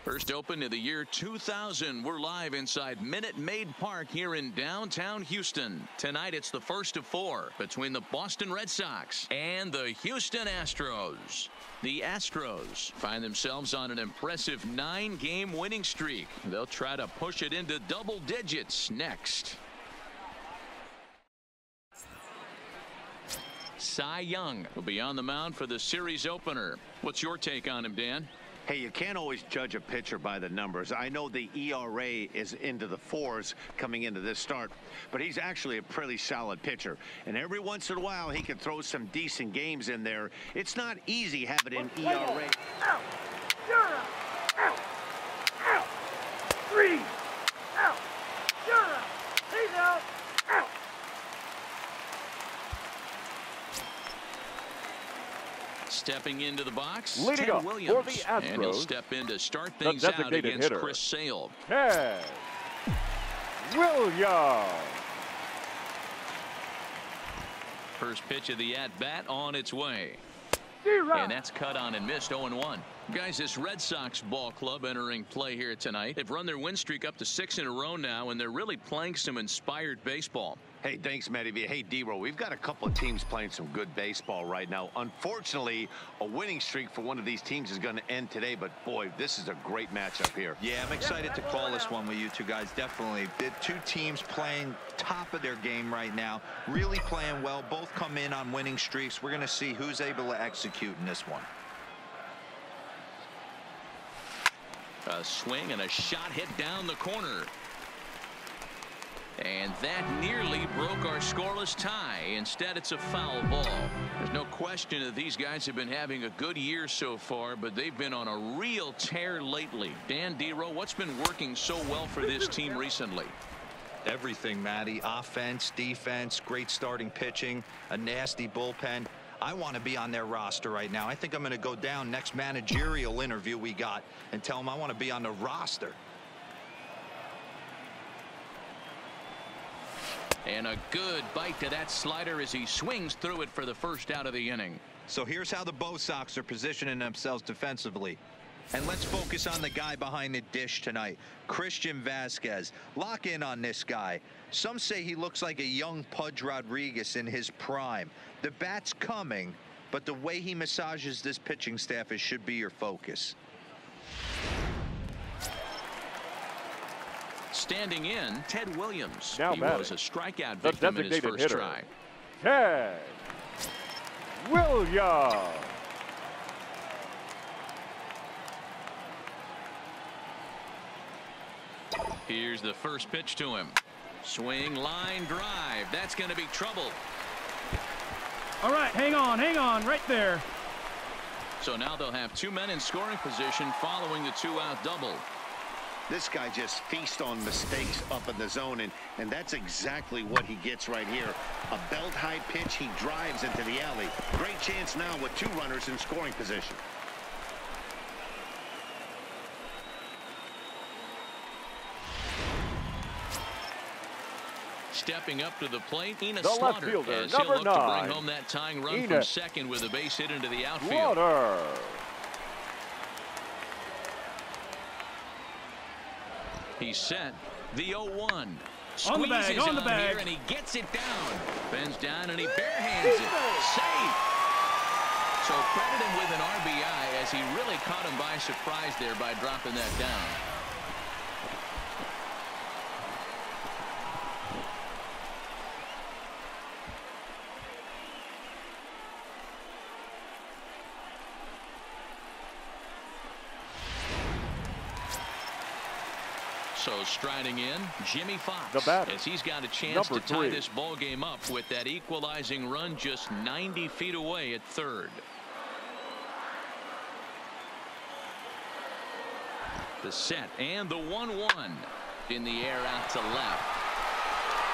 First opened in the year 2000. We're live inside Minute Maid Park here in downtown Houston. Tonight it's the first of 4 between the Boston Red Sox and the Houston Astros. The Astros find themselves on an impressive 9-game winning streak. They'll try to push it into double digits next. Cy Young will be on the mound for the series opener. What's your take on him, Dan? Hey, you can't always judge a pitcher by the numbers. I know the ERA is into the 4s coming into this start, but he's actually a pretty solid pitcher. And every once in a while, he can throw some decent games in there. It's not easy having an ERA. Out. You're out. Out. Out. 3. Out. You're out. He's out. Out. Stepping into the box, leading Ted up Williams, for the Astros, and he'll step in to start things out against hitter, Chris Sale. Ted Williams. First pitch of the at-bat on its way. And that's cut on and missed. 0-1. Guys, this Red Sox ball club entering play here tonight. They've run their win streak up to 6 in a row now, and they're really playing some inspired baseball. Hey, thanks, Matty V. Hey, D-Row, we've got a couple of teams playing some good baseball right now. Unfortunately, a winning streak for one of these teams is going to end today, but boy, this is a great matchup here. Yeah, I'm excited to call this one with you two guys, definitely. The two teams playing top of their game right now, really playing well. Both come in on winning streaks. We're going to see who's able to execute in this one. A swing and a shot hit down the corner. And that nearly broke our scoreless tie. Instead, it's a foul ball. There's no question that these guys have been having a good year so far, but they've been on a real tear lately. Dan Dero, what's been working so well for this team recently? Everything, Matty. Offense, defense, great starting pitching, a nasty bullpen. I want to be on their roster right now. I think I'm going to go down next managerial interview we got and tell them I want to be on the roster. And a good bite to that slider as he swings through it for the first out of the inning. So here's how the Bo Sox are positioning themselves defensively. And let's focus on the guy behind the dish tonight, Christian Vasquez. Lock in on this guy. Some say he looks like a young Pudge Rodriguez in his prime. The bat's coming, but the way he massages this pitching staff should be your focus. Standing in, Ted Williams. Now he batting, was a strikeout victim in his first hitter, try. Ted Williams. Here's the first pitch to him. Swing, line, drive. That's going to be trouble. All right, hang on right there. So now they'll have 2 men in scoring position following the 2-out double. This guy just feasts on mistakes up in the zone, and that's exactly what he gets right here. A belt-high pitch, he drives into the alley. Great chance now with 2 runners in scoring position. Stepping up to the plate, Enos The left Slaughter, fielder, as he'll number look to 9, bring home that tying run from Enos second with a base hit into the outfield. Slaughter. He's set. The 0-1. On the bag, on the bag. Here, and he gets it down. Bends down and he barehands it. Safe. So credit him with an RBI as he really caught him by surprise there by dropping that down. So striding in, Jimmy Fox, as he's got a chance to tie this ball game up with that equalizing run just 90 feet away at third. The set and the 1-1 in the air out to left.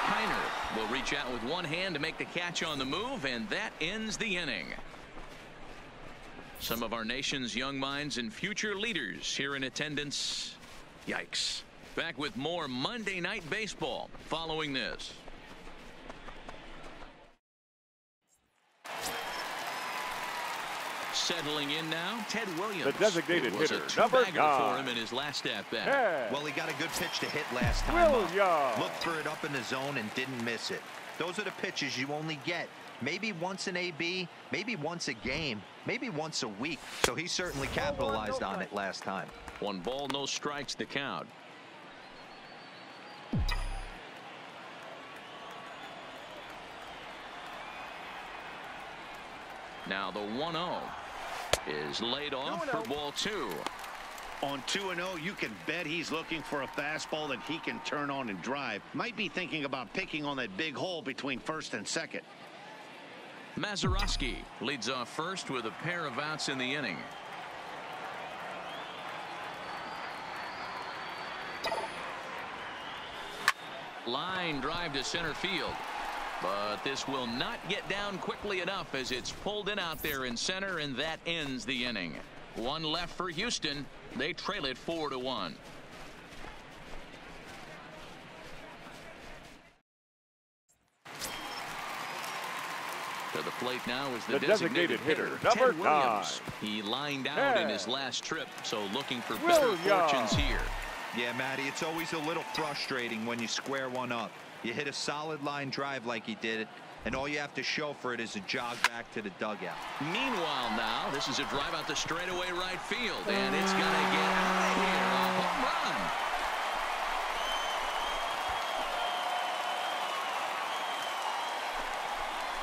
Kiner will reach out with one hand to make the catch on the move, and that ends the inning. Some of our nation's young minds and future leaders here in attendance. Yikes. Back with more Monday Night Baseball following this. Settling in now, Ted Williams. The designated it was hitter, a number two-bagger 9. for him in his last at-bat. Yeah. Well, he got a good pitch to hit last time Williams. up. Looked for it up in the zone and didn't miss it. Those are the pitches you only get maybe once an AB, maybe once a game, maybe once a week. So he certainly capitalized on it last time. 1 ball, no strikes the count. Now the 1-0 is laid off for ball 2. On 2-0, you can bet he's looking for a fastball that he can turn on and drive. Might be thinking about picking on that big hole between first and second. Mazeroski leads off first with a pair of outs in the inning. Line drive to center field. But this will not get down quickly enough as it's pulled in out there in center, and that ends the inning. 1 left for Houston. They trail it 4-1. To the plate now is the designated hitter, number Ted Williams. He lined out in his last trip, so looking for better fortunes here. Yeah, Matty, it's always a little frustrating when you square one up. You hit a solid line drive like he did, and all you have to show for it is a jog back to the dugout. Meanwhile now, this is a drive out the straightaway right field, and it's going to get out of here. A home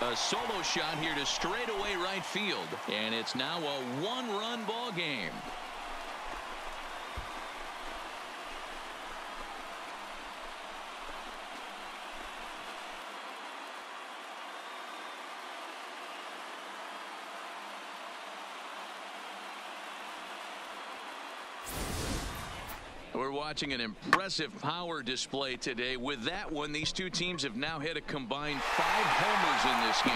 run. A solo shot here to straightaway right field, and it's now a 1-run ball game. We're watching an impressive power display today. With that one, these two teams have now hit a combined 5 homers in this game.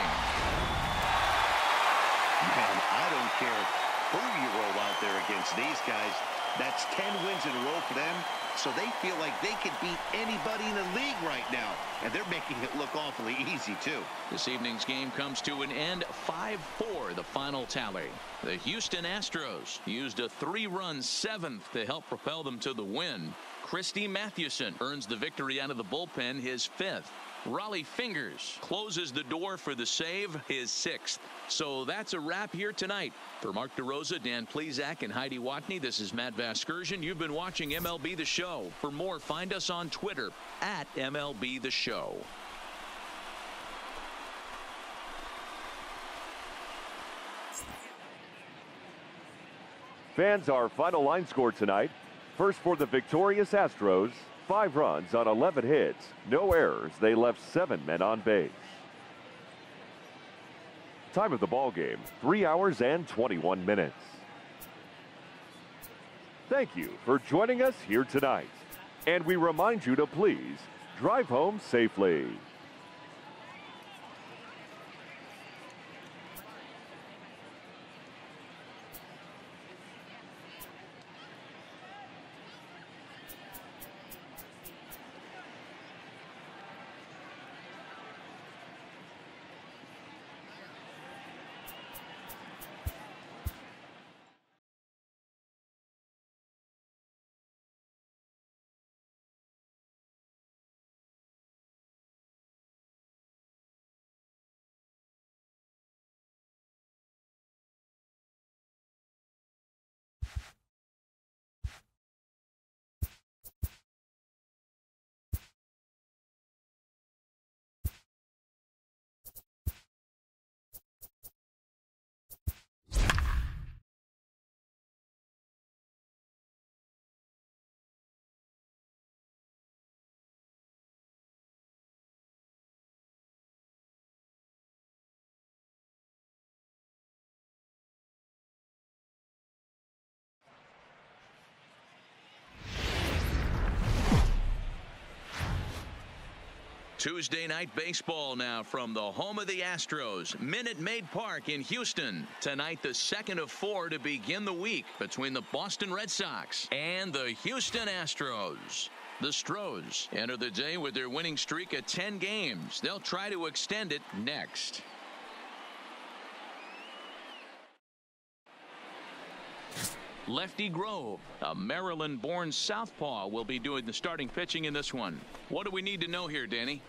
Man, I don't care who you roll out there against these guys. That's 10 wins in a row for them, so they feel like they could beat anybody in the league right now, and they're making it look awfully easy, too. This evening's game comes to an end, 5-4, the final tally. The Houston Astros used a 3-run 7th to help propel them to the win. Christy Mathewson earns the victory out of the bullpen, his 5th. Raleigh Fingers closes the door for the save, his 6th. So that's a wrap here tonight. For Mark DeRosa, Dan Plesac, and Heidi Watney, this is Matt Vasgersian. You've been watching MLB The Show. For more, find us on Twitter at MLB The Show. Fans, our final line score tonight. First for the victorious Astros, 5 runs on 11 hits, no errors. They left 7 men on base. Time of the ball game, 3 hours and 21 minutes. Thank you for joining us here tonight. And we remind you to please drive home safely. Tuesday night baseball now from the home of the Astros, Minute Maid Park in Houston. Tonight, the second of 4 to begin the week between the Boston Red Sox and the Houston Astros. The Stros enter the day with their winning streak at 10 games. They'll try to extend it next. Lefty Grove, a Maryland-born southpaw, will be doing the starting pitching in this one. What do we need to know here, Danny?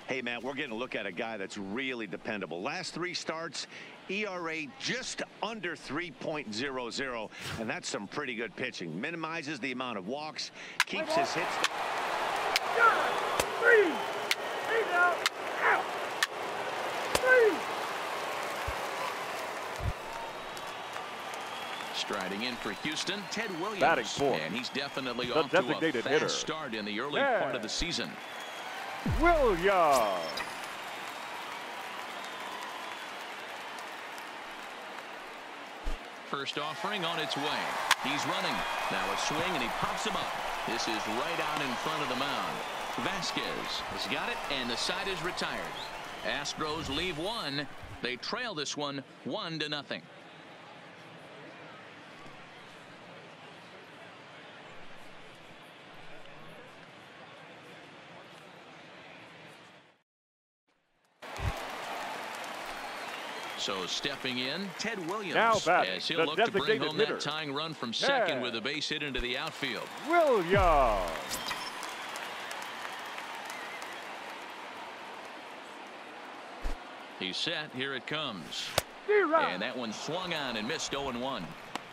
Hey, man, we're getting a look at a guy that's really dependable. Last 3 starts, ERA just under 3.00, and that's some pretty good pitching. Minimizes the amount of walks, keeps his hits. 3. He's out. Out. 3. Striding in for Houston, Ted Williams. Batting fourth. And he's definitely The off to a designated fast hitter. start in the early part of the season. Williams. First offering on its way. He's running. Now a swing, and he pops him up. This is right out in front of the mound. Vasquez has got it, and the side is retired. Astros leave one. They trail this one 1-0. So stepping in, Ted Williams, Now batting, as he'll the look to bring designated home hitter. that tying run from second with a base hit into the outfield. Williams. He's set. Here it comes. Zero. And that one swung on and missed 0-1.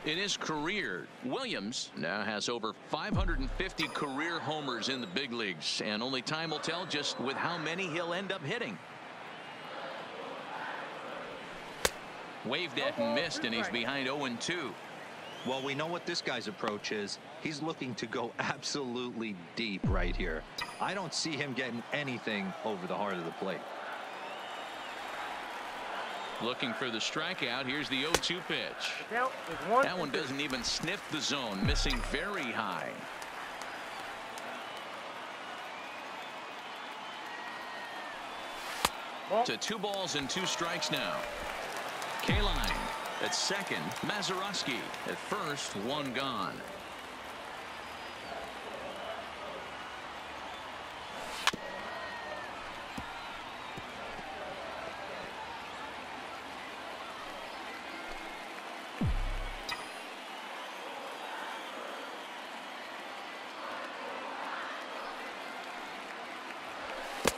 In his career, Williams now has over 550 career homers in the big leagues, and only time will tell just with how many he'll end up hitting. Waved at and missed, and he's behind 0-2. Well, we know what this guy's approach is. He's looking to go absolutely deep right here. I don't see him getting anything over the heart of the plate. Looking for the strikeout. Here's the 0-2 pitch. Count is 1. That one doesn't even sniff the zone, missing very high. To 2 balls and 2 strikes now. Kaline at second. Mazeroski at first. 1 gone.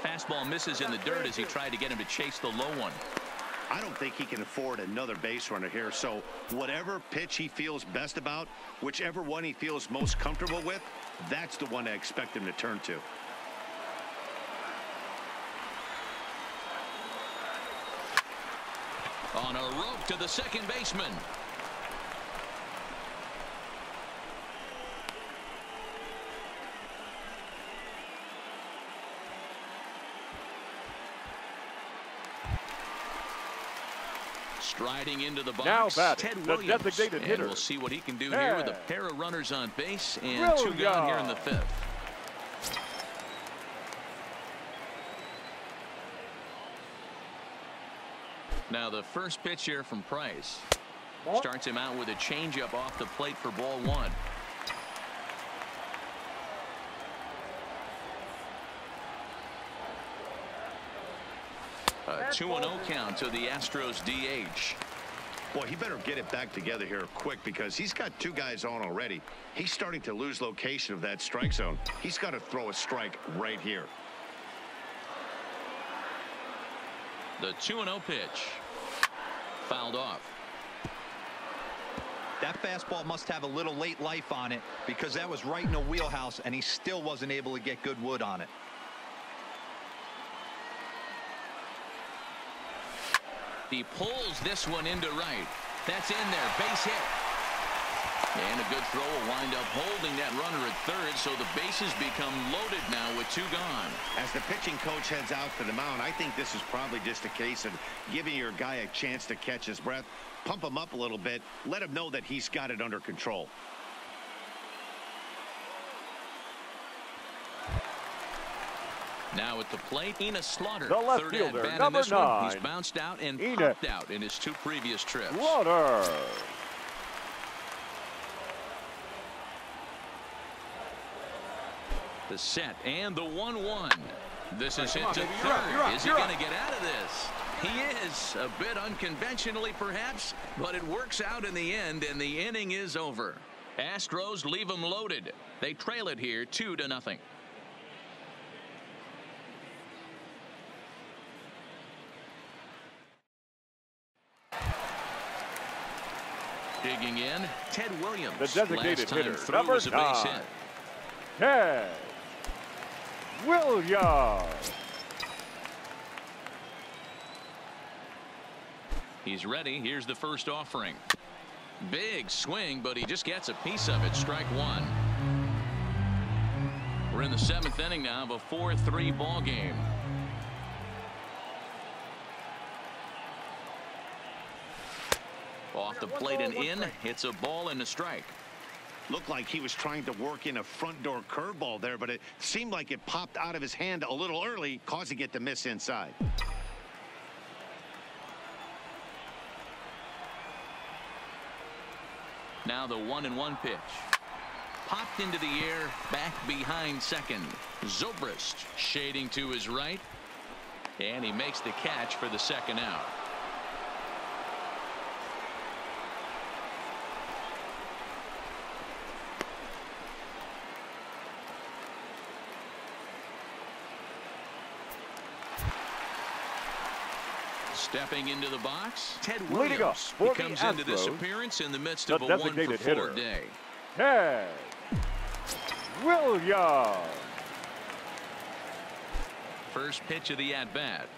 Fastball misses in the dirt as he tried to get him to chase the low one. I don't think he can afford another base runner here, so whatever pitch he feels best about, whichever one he feels most comfortable with, that's the one I expect him to turn to. On a rope to the second baseman. Striding into the box, Now batting, Ted the Williams. designated And hitter. we'll see what he can do here with a pair of runners on base and 2 Williams. gone here in the 5th. Now the first pitch here from Price. Starts him out with a changeup off the plate for ball 1. A 2-0 count to the Astros DH. Boy, he better get it back together here quick because he's got 2 guys on already. He's starting to lose location of that strike zone. He's got to throw a strike right here. The 2-0 pitch. Fouled off. That fastball must have a little late life on it because that was right in the wheelhouse and he still wasn't able to get good wood on it. He pulls this one into right. That's in there. Base hit. And a good throw will wind up holding that runner at third, so the bases become loaded now with 2 gone. As the pitching coach heads out to the mound, I think this is probably just a case of giving your guy a chance to catch his breath, pump him up a little bit, let him know that he's got it under control. Now at the plate, Ina Slaughter. The left third fielder, at bat in number this one. 9. He's bounced out and Ina. popped out in his 2 previous trips. Slaughter. The set and the 1-1. This is hit to baby. third. You're up, Is he you're going up. to get out of this? He is, a bit unconventionally perhaps, but it works out in the end, and the inning is over. Astros leave them loaded. They trail it here 2-0. Digging in, Ted Williams. The designated Last time hitter, through number was a base 9, hit. Ted Williams. He's ready. Here's the first offering. Big swing, but he just gets a piece of it. Strike one. We're in the 7th inning now of a 4-3 ball game. Off the plate and in. It's a ball and a strike. Looked like he was trying to work in a front door curveball there, but it seemed like it popped out of his hand a little early, causing it to miss inside. Now the 1-1 pitch. Popped into the air, back behind second. Zobrist shading to his right. And he makes the catch for the second out. Stepping into the box, Ted Williams. He comes into this appearance in the midst of a 1-for-4 day. Ted Williams. First pitch of the at-bat.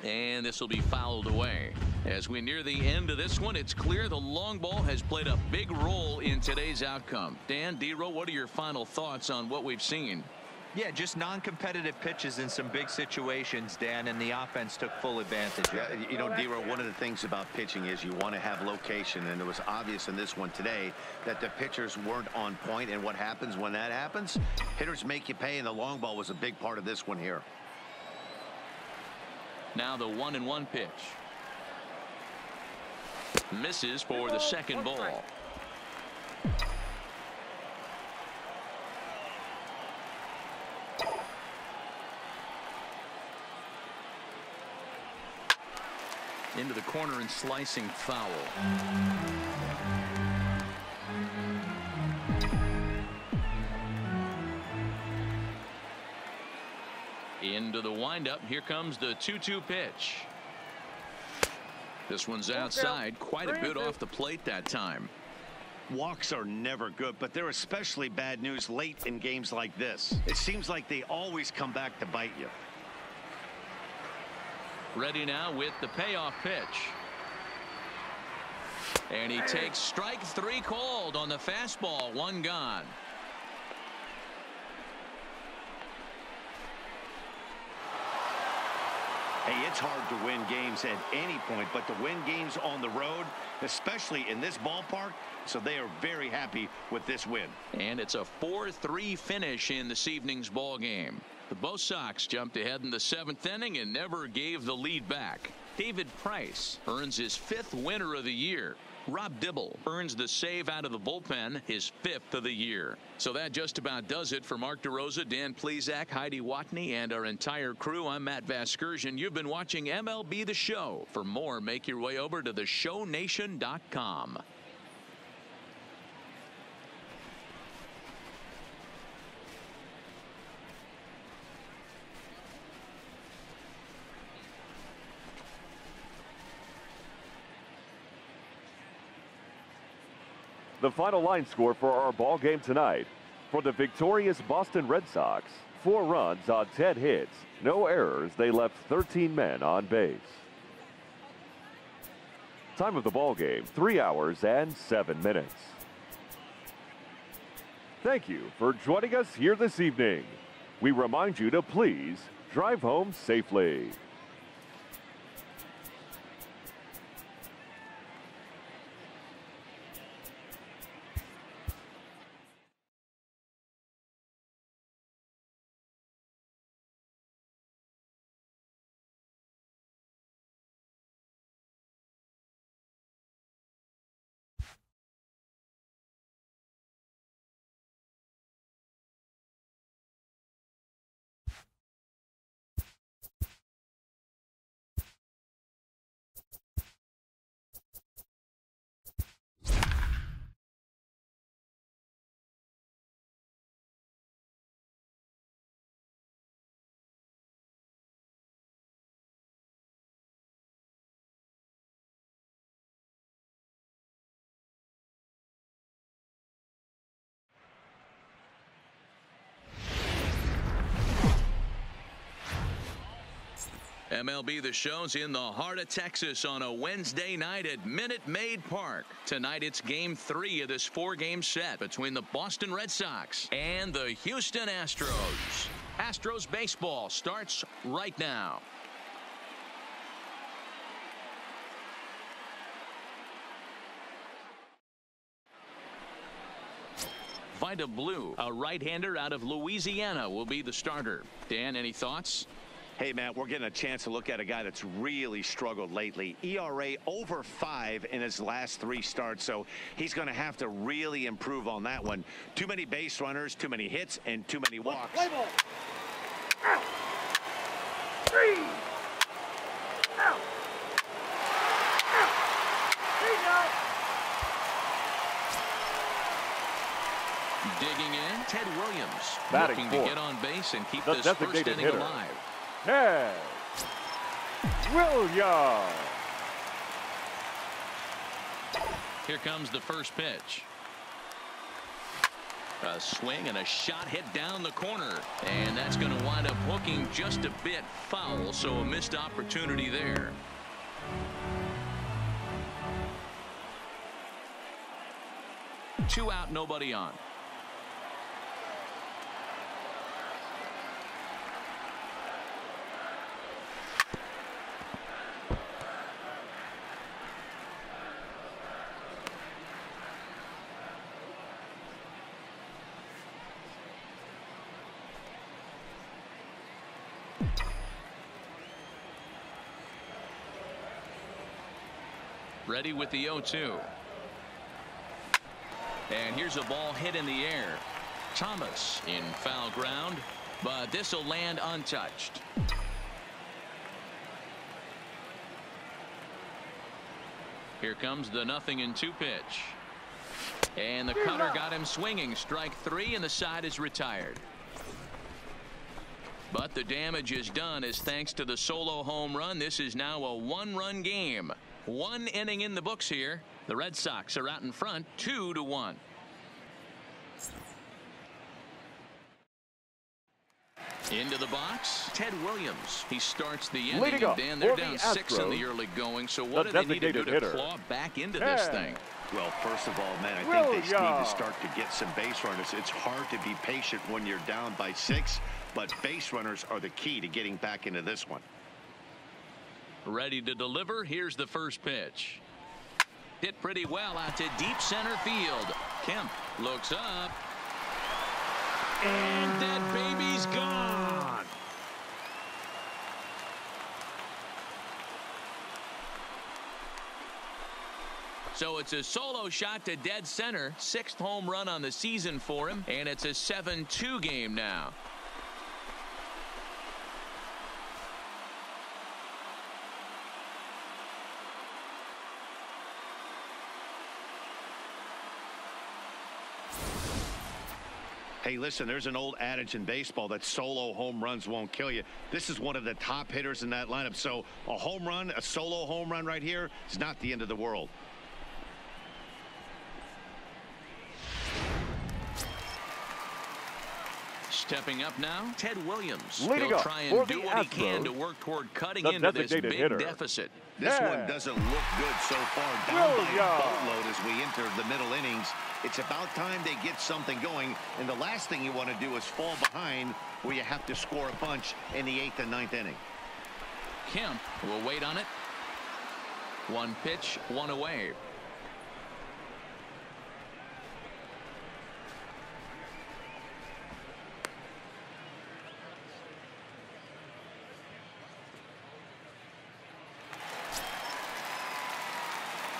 And this will be fouled away. As we near the end of this one, it's clear the long ball has played a big role in today's outcome. Dan, D-Row, what are your final thoughts on what we've seen? Yeah, just non-competitive pitches in some big situations, Dan, and the offense took full advantage. Yeah, you know, D-Row, one of the things about pitching is you want to have location, and it was obvious in this one today that the pitchers weren't on point, and what happens when that happens? Hitters make you pay, and the long ball was a big part of this one here. Now the 1-1 pitch. Misses for the second ball. Into the corner and slicing foul. Into the windup. Here comes the 2-2 pitch. This one's outside. Quite a bit off the plate that time. Walks are never good, but they're especially bad news late in games like this. It seems like they always come back to bite you. Ready now with the payoff pitch. And he takes strike 3 called on the fastball. 1 gone. Hey, it's hard to win games at any point, but to win games on the road, especially in this ballpark, so they are very happy with this win. And it's a 4-3 finish in this evening's ball game. The Bo Sox jumped ahead in the 7th inning and never gave the lead back. David Price earns his 5th winner of the year. Rob Dibble earns the save out of the bullpen, his 5th of the year. So that just about does it for Mark DeRosa, Dan Plesac, Heidi Watney, and our entire crew. I'm Matt Vasgersian. You've been watching MLB The Show. For more, make your way over to theshownation.com. The final line score for our ball game tonight. For the victorious Boston Red Sox, 4 runs on 10 hits, no errors. They left 13 men on base. Time of the ball game, 3 hours and 7 minutes. Thank you for joining us here this evening. We remind you to please drive home safely. MLB The Show's in the heart of Texas on a Wednesday night at Minute Maid Park. Tonight it's Game 3 of this 4-game set between the Boston Red Sox and the Houston Astros. Astros baseball starts right now. Vida Blue, a right-hander out of Louisiana, will be the starter. Dan, any thoughts? Hey, Matt, we're getting a chance to look at a guy that's really struggled lately. ERA over 5 in his last 3 starts, so he's going to have to really improve on that one. Too many base runners, too many hits, and too many walks. Play ball. Out. 3. Out. Out. 3 out. Digging in, Ted Williams, Batting looking fourth. to get on base and keep The this first designated inning hitter. alive. Ted Williams. Here comes the first pitch. A swing and a shot hit down the corner, and that's going to wind up hooking just a bit foul, so a missed opportunity there. Two out, nobody on. Ready with the 0-2. And here's a ball hit in the air. Thomas in foul ground, but this will land untouched. Here comes the 0-2 pitch. And the cutter got him swinging. Strike 3, and the side is retired. But the damage is done as thanks to the solo home run. This is now a 1-run game. 1 inning in the books here. The Red Sox are out in front 2-1. Into the box, Ted Williams. He starts the inning, Leading up and Dan, they're for down the 6 in the Astros, early going. So what the do they need to do designated to hitter, claw back into this thing? Well, first of all, man, I think they need to start to get some base runners. It's hard to be patient when you're down by 6, but base runners are the key to getting back into this one. Ready to deliver. Here's the first pitch. Hit pretty well out to deep center field. Kemp looks up. And that baby's gone. So it's a solo shot to dead center. 6th home run on the season for him. And it's a 7-2 game now. Hey, listen, there's an old adage in baseball that solo home runs won't kill you. This is one of the top hitters in that lineup. So a home run, a solo home run right here is not the end of the world. Stepping up now, Ted Williams. Leading He'll up try for and do the what he can Astros, to work toward cutting the into this big designated hitter. deficit. This one doesn't look good so far. Down by a boatload as we enter the middle innings. It's about time they get something going. And the last thing you want to do is fall behind where you have to score a bunch in the 8th and 9th inning. Kemp will wait on it. 1 pitch, 1 away.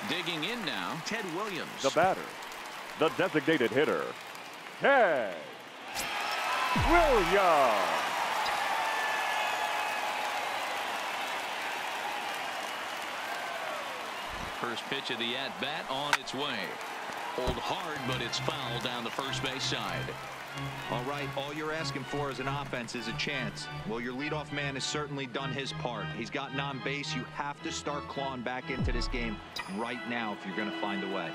Digging in now, Ted Williams. The batter, the designated hitter, Ted Williams. First pitch of the at-bat on its way. Pulled hard, but it's foul down the first base side. All right, all you're asking for as an offense is a chance. Well, your leadoff man has certainly done his part. He's gotten on base. You have to start clawing back into this game right now if you're going to find a way.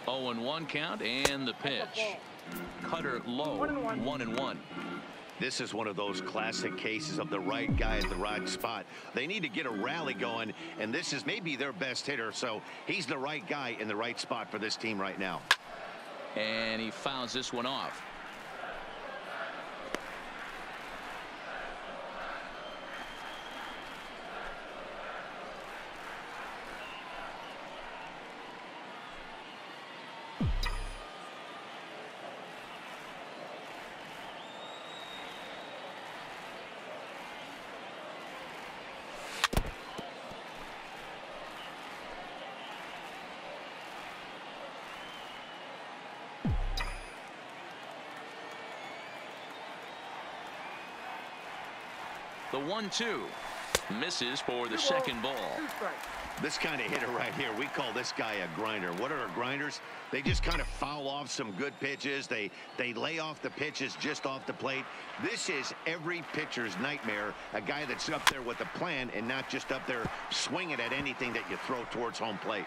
0-1 count, and the pitch. Cutter low, 1-1. This is one of those classic cases of the right guy at the right spot. They need to get a rally going, and this is maybe their best hitter, so he's the right guy in the right spot for this team right now. And he fouls this one off. The 1-2 misses for the second ball. This kind of hitter right here, we call this guy a grinder. What are grinders? They just kind of foul off some good pitches. They lay off the pitches just off the plate. This is every pitcher's nightmare, a guy that's up there with a plan and not just up there swinging at anything that you throw towards home plate.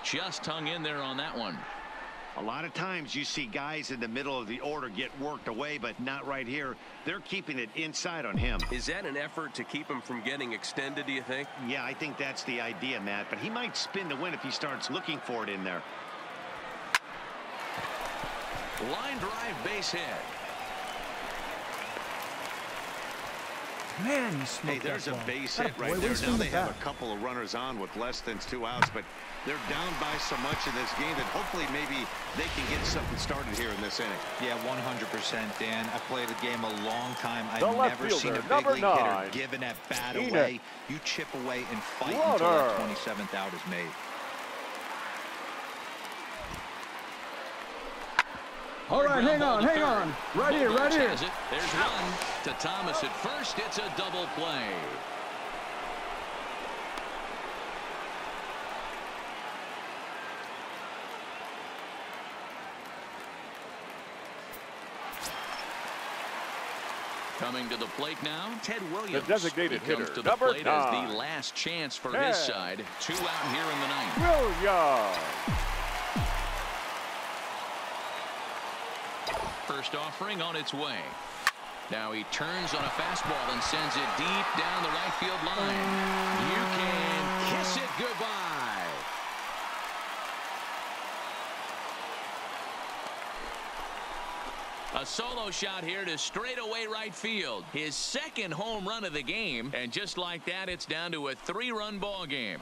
Just hung in there on that one. A lot of times you see guys in the middle of the order get worked away, but not right here. They're keeping it inside on him. Is that an effort to keep him from getting extended, do you think? Yeah, I think that's the idea, Matt, but he might spin to win if he starts looking for it in there. Line drive base hit. Man, you smoked Hey, there's that a ball. base Atta hit right boy, there. way to Now swing they the have bat. a couple of runners on with less than 2 outs, but they're down by so much in this game that hopefully maybe they can get something started here in this inning. Yeah, 100%, Dan. I played the game a long time. I've The left never seen a fielder, big number league hitter 9. giving that bat Eat away. it. You chip away and fight Runner. until that 27th out is made. All right, hang on. Right here, right here. Has it. There's one to Thomas at first. It's a double play. Coming to the plate now, Ted Williams. The designated He comes hitter, to the number plate 9. as the last chance for Ted his side. 2 out here in the ninth. Williams. First offering on its way. Now he turns on a fastball and sends it deep down the right field line. You can kiss it goodbye. A solo shot here to straightaway right field. His second home run of the game. And just like that, it's down to a 3-run ball game.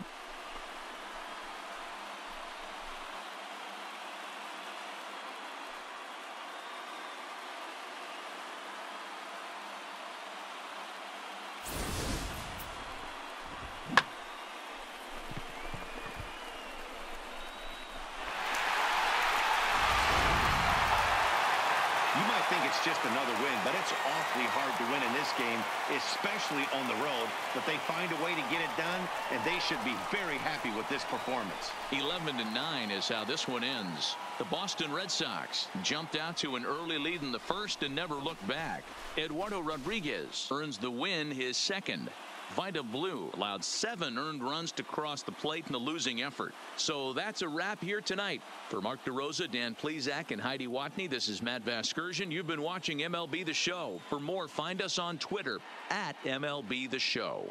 It's just another win, but it's awfully hard to win in this game, especially on the road. But they find a way to get it done, and they should be very happy with this performance. 11-9 is how this one ends. The Boston Red Sox jumped out to an early lead in the first and never looked back. Eduardo Rodriguez earns the win, his second. Vida Blue allowed 7 earned runs to cross the plate in the losing effort. So that's a wrap here tonight. For Mark DeRosa, Dan Plesac, and Heidi Watney, this is Matt Vasgersian. You've been watching MLB The Show. For more, find us on Twitter at MLB The Show.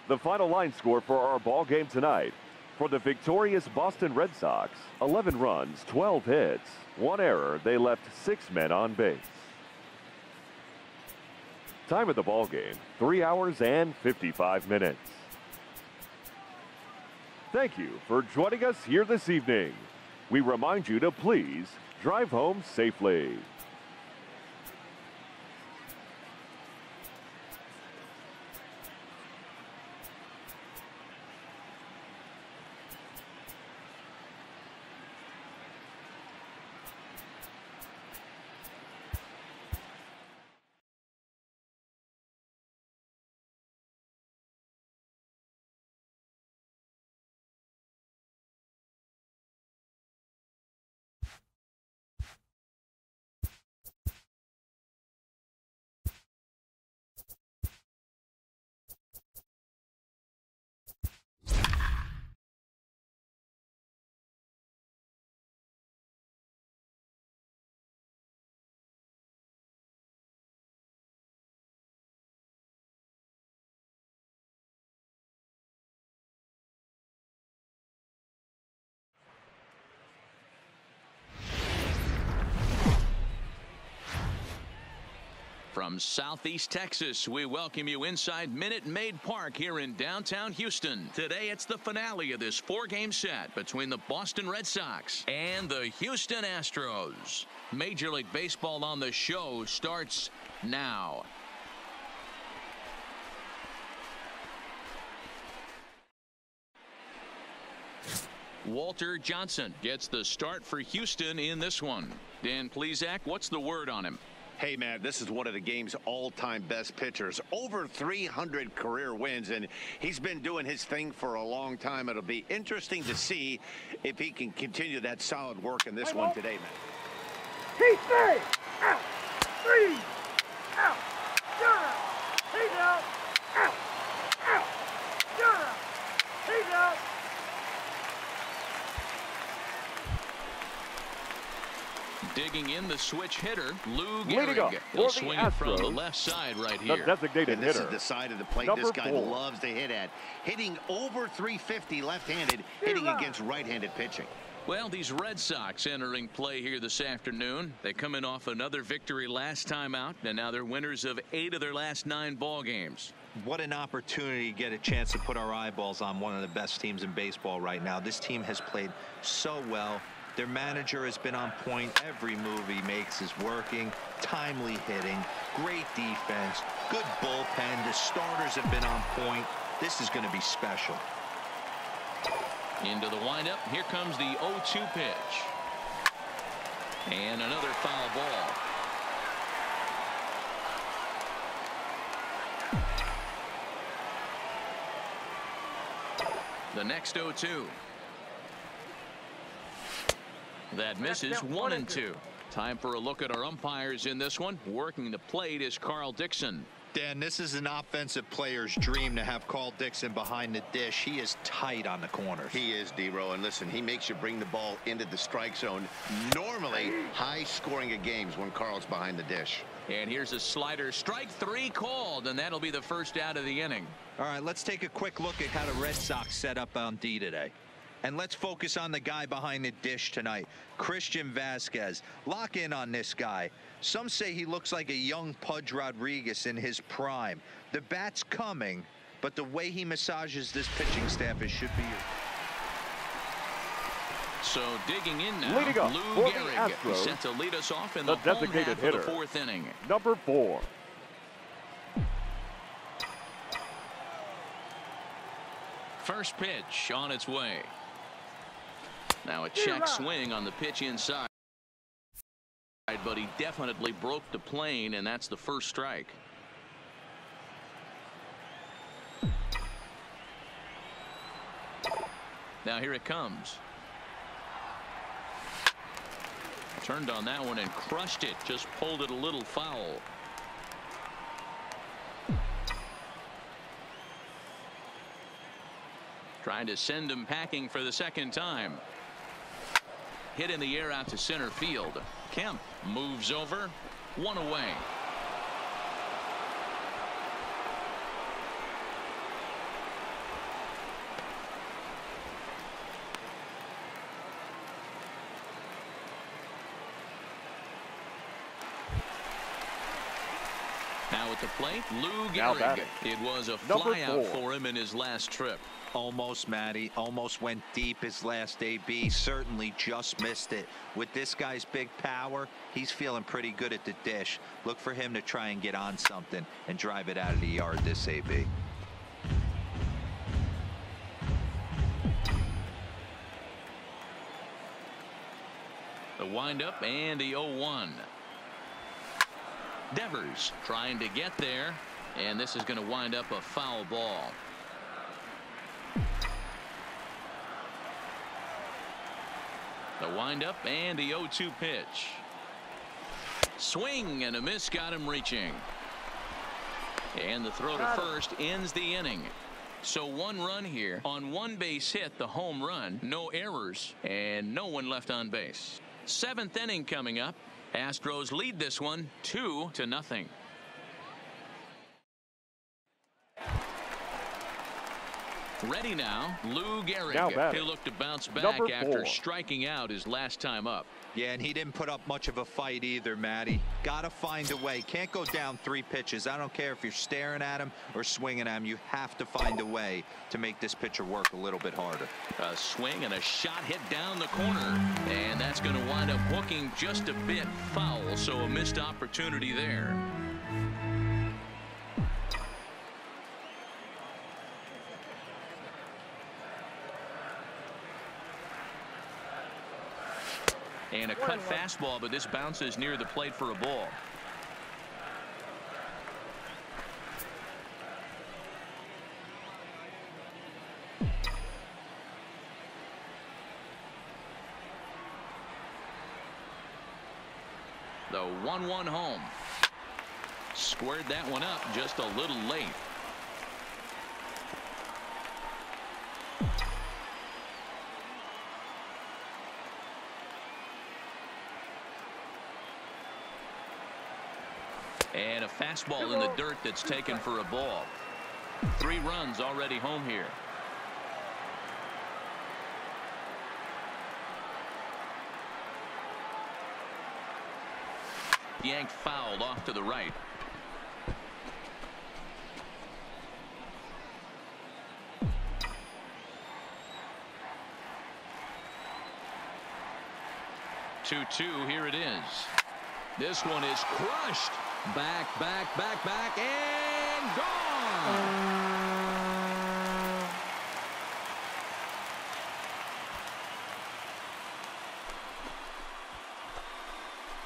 The final line score for our ball game tonight. For the victorious Boston Red Sox, 11 runs, 12 hits, 1 error. They left 6 men on base. Time of the ball game, 3 hours and 55 minutes. Thank you for joining us here this evening. We remind you to please drive home safely. From Southeast Texas, we welcome you inside Minute Maid Park here in downtown Houston. Today, it's the finale of this 4-game set between the Boston Red Sox and the Houston Astros. Major League Baseball on the Show starts now. Walter Johnson gets the start for Houston in this one. Dan Plesac, what's the word on him? Hey, man, this is one of the game's all-time best pitchers. Over 300 career wins, and he's been doing his thing for a long time. It'll be interesting to see if he can continue that solid work in this one today, man. He's three. Out. Three. Out. You're out. He's out. Out. Out. You're out. He's out. Digging in the switch hitter, Lou Gehrig. He'll swing it from the left side right here. The designated This hitter. is the side of the plate this guy loves to hit at. Hitting over 350 left-handed, hitting against right-handed pitching. Well, these Red Sox entering play here this afternoon. They come in off another victory last time out, and now they're winners of 8 of their last 9 ball games. What an opportunity to get a chance to put our eyeballs on one of the best teams in baseball right now. This team has played so well. Their manager has been on point. Every move he makes is working. Timely hitting, great defense, good bullpen. The starters have been on point. This is going to be special. Into the windup. Here comes the 0-2 pitch. And another foul ball. The next 0-2. That misses. 1-2. Time for a look at our umpires in this one. Working the plate is Carl Dixon. Dan, this is an offensive player's dream to have Carl Dixon behind the dish. He is tight on the corners. He is, D-Row, and listen, he makes you bring the ball into the strike zone. Normally, high scoring of games when Carl's behind the dish. And here's a slider. Strike 3 called, and that'll be the first out of the inning. All right, let's take a quick look at how the Red Sox set up on D today. And let's focus on the guy behind the dish tonight, Christian Vazquez. Lock in on this guy. Some say he looks like a young Pudge Rodriguez in his prime. The bat's coming, but the way he massages this pitching staff, it should be. So digging in now, Lou Gehrig set to lead us off in the home half of the 4th inning. Number 4. First pitch on its way. Now a check swing on the pitch inside, but he definitely broke the plane, and that's the first strike. Now here it comes. Turned on that one and crushed it. Just pulled it a little foul. Trying to send him packing for the second time. Hit in the air out to center field. Kemp moves over. 1 away. Now at the plate, Lou Gehrig. It was a flyout for him in his last trip. Almost, Matty. Almost went deep his last AB. Certainly just missed it. With this guy's big power, he's feeling pretty good at the dish. Look for him to try and get on something and drive it out of the yard this AB. The windup and the 0-1. Devers trying to get there, and this is going to wind up a foul ball. The windup and the 0-2 pitch. Swing and a miss got him reaching. And the throw to first ends the inning. So 1 run here on 1 base hit, the home run, no errors, and no one left on base. 7th inning coming up. Astros lead this one 2-0. Ready now, Lou Now Gehrig. batting, He'll look to bounce back number after 4. striking out his last time up. Yeah, and he didn't put up much of a fight either, Matty. Got to find a way. Can't go down 3 pitches. I don't care if you're staring at him or swinging at him. You have to find a way to make this pitcher work a little bit harder. A swing and a shot hit down the corner. And that's going to wind up hooking just a bit foul, so a missed opportunity there. And a cut fastball, but this bounces near the plate for a ball. The 1-1 home. Squared that one up just a little late. And a fastball in the dirt that's taken for a ball. 3 runs already home here. Yanked fouled off to the right. Two-two. Here it is. This one is crushed. Back, and gone.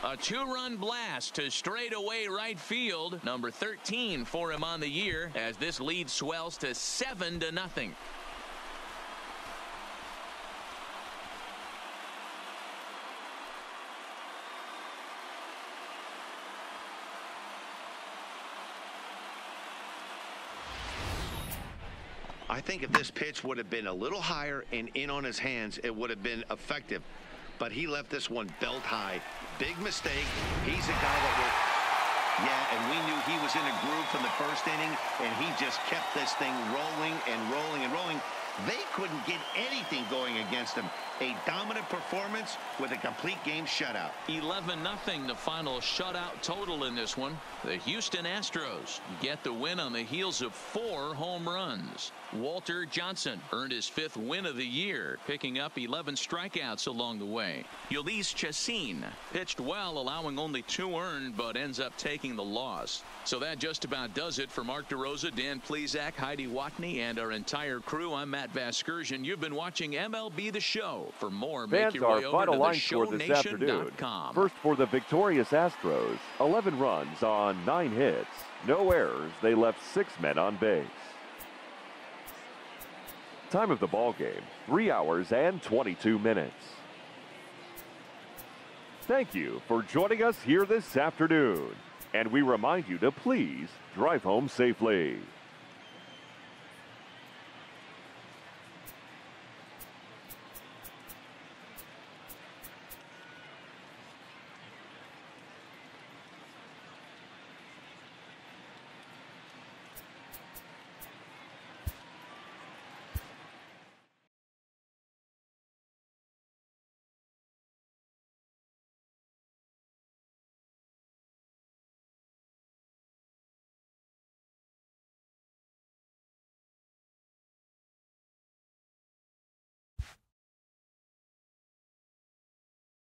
A 2-run blast to straightaway right field. Number 13 for him on the year as this lead swells to 7-0. I think if this pitch would have been a little higher and in on his hands, it would have been effective. But he left this one belt high. Big mistake. He's a guy that will... Yeah, and we knew he was in a groove from the first inning, and he just kept this thing rolling and rolling and rolling. They couldn't get anything going against him. A dominant performance with a complete game shutout. 11-0 the final shutout total in this one. The Houston Astros get the win on the heels of 4 home runs. Walter Johnson earned his 5th win of the year, picking up 11 strikeouts along the way. Ulysses Chacin pitched well, allowing only 2 earned, but ends up taking the loss. So that just about does it for Mark DeRosa, Dan Plesac, Heidi Watney, and our entire crew. I'm Matt Vasgersian. You've been watching MLB The Show. For more, make Fans, your way our over final to line score this afternoon. theshownation.com. First for the victorious Astros, 11 runs on 9 hits. No errors. They left 6 men on base. Time of the ball game, 3 hours and 22 minutes. Thank you for joining us here this afternoon. And we remind you to please drive home safely.